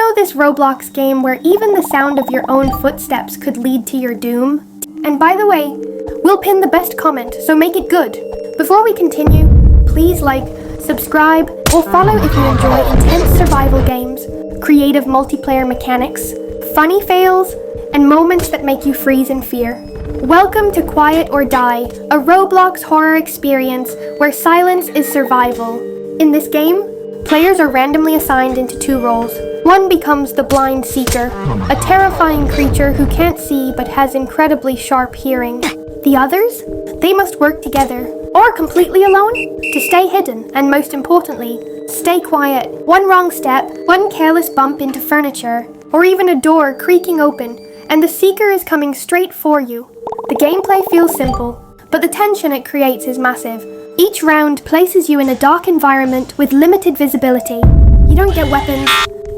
know this Roblox game where even the sound of your own footsteps could lead to your doom? And by the way, we'll pin the best comment, so make it good. Before we continue, please like, subscribe, or follow if you enjoy intense survival games, creative multiplayer mechanics, funny fails, and moments that make you freeze in fear. Welcome to Quiet or Die, a Roblox horror experience where silence is survival. In this game, players are randomly assigned into two roles. One becomes the blind seeker, a terrifying creature who can't see but has incredibly sharp hearing. The others? They must work together, or completely alone, to stay hidden and, most importantly, stay quiet. One wrong step, one careless bump into furniture, or even a door creaking open, and the seeker is coming straight for you. The gameplay feels simple, but the tension it creates is massive. Each round places you in a dark environment with limited visibility. You don't get weapons,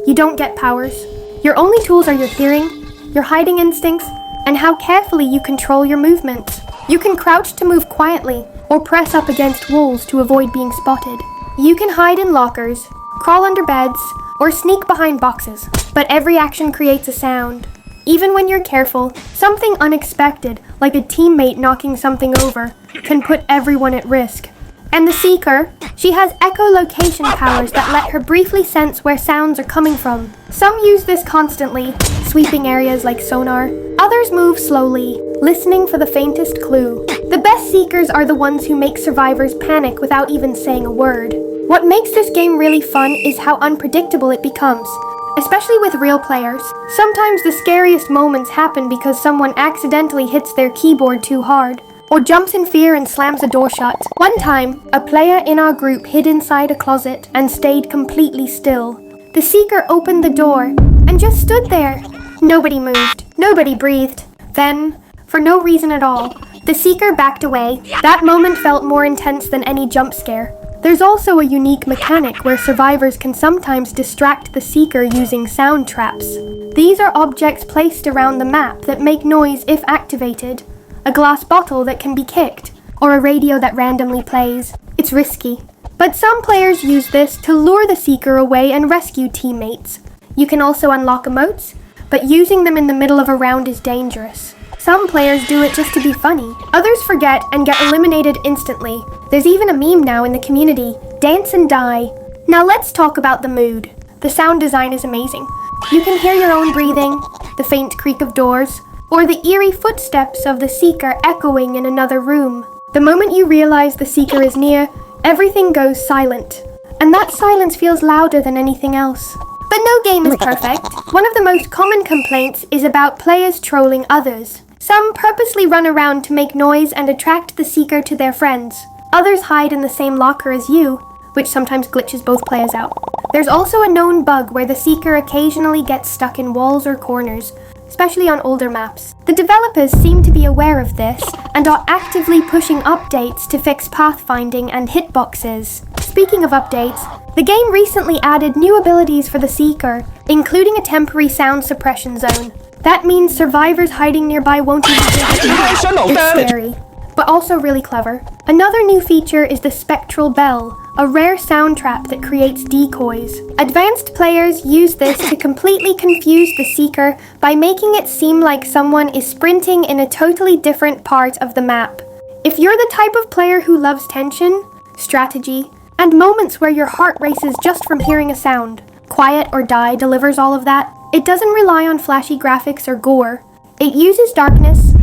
you don't get powers. Your only tools are your hearing, your hiding instincts, and how carefully you control your movements. You can crouch to move quietly, or press up against walls to avoid being spotted. You can hide in lockers, crawl under beds, or sneak behind boxes, but every action creates a sound. Even when you're careful, something unexpected, like a teammate knocking something over, can put everyone at risk. And the Seeker, she has echolocation powers that let her briefly sense where sounds are coming from. Some use this constantly, sweeping areas like sonar. Others move slowly, listening for the faintest clue. The best Seekers are the ones who make survivors panic without even saying a word. What makes this game really fun is how unpredictable it becomes. Especially with real players. Sometimes the scariest moments happen because someone accidentally hits their keyboard too hard, or jumps in fear and slams a door shut. One time, a player in our group hid inside a closet and stayed completely still. The Seeker opened the door and just stood there. Nobody moved. Nobody breathed. Then, for no reason at all, the Seeker backed away. That moment felt more intense than any jump scare. There's also a unique mechanic where survivors can sometimes distract the Seeker using sound traps. These are objects placed around the map that make noise if activated. A glass bottle that can be kicked, or a radio that randomly plays. It's risky. But some players use this to lure the Seeker away and rescue teammates. You can also unlock emotes, but using them in the middle of a round is dangerous. Some players do it just to be funny. Others forget and get eliminated instantly. There's even a meme now in the community, dance and die. Now let's talk about the mood. The sound design is amazing. You can hear your own breathing, the faint creak of doors, or the eerie footsteps of the Seeker echoing in another room. The moment you realize the Seeker is near, everything goes silent. And that silence feels louder than anything else. But no game is perfect. One of the most common complaints is about players trolling others. Some purposely run around to make noise and attract the Seeker to their friends. Others hide in the same locker as you, which sometimes glitches both players out. There's also a known bug where the Seeker occasionally gets stuck in walls or corners, especially on older maps. The developers seem to be aware of this and are actively pushing updates to fix pathfinding and hitboxes. Speaking of updates, the game recently added new abilities for the Seeker, including a temporary sound suppression zone. That means survivors hiding nearby won't even hear it. It's scary, but also really clever. Another new feature is the spectral bell, a rare sound trap that creates decoys. Advanced players use this to completely confuse the Seeker by making it seem like someone is sprinting in a totally different part of the map. If you're the type of player who loves tension, strategy, and moments where your heart races just from hearing a sound, Quiet or Die delivers all of that. It doesn't rely on flashy graphics or gore. It uses darkness,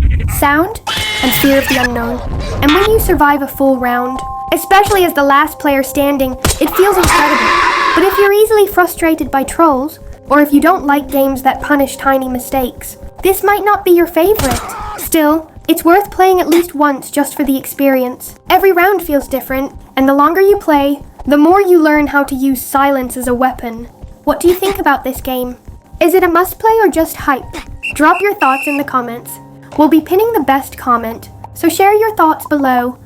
sound, and fear of the unknown. And when you survive a full round, especially as the last player standing, it feels incredible. But if you're easily frustrated by trolls, or if you don't like games that punish tiny mistakes, this might not be your favorite. Still, it's worth playing at least once just for the experience. Every round feels different, and the longer you play, the more you learn how to use silence as a weapon. What do you think about this game? Is it a must-play or just hype? Drop your thoughts in the comments. We'll be pinning the best comment, so share your thoughts below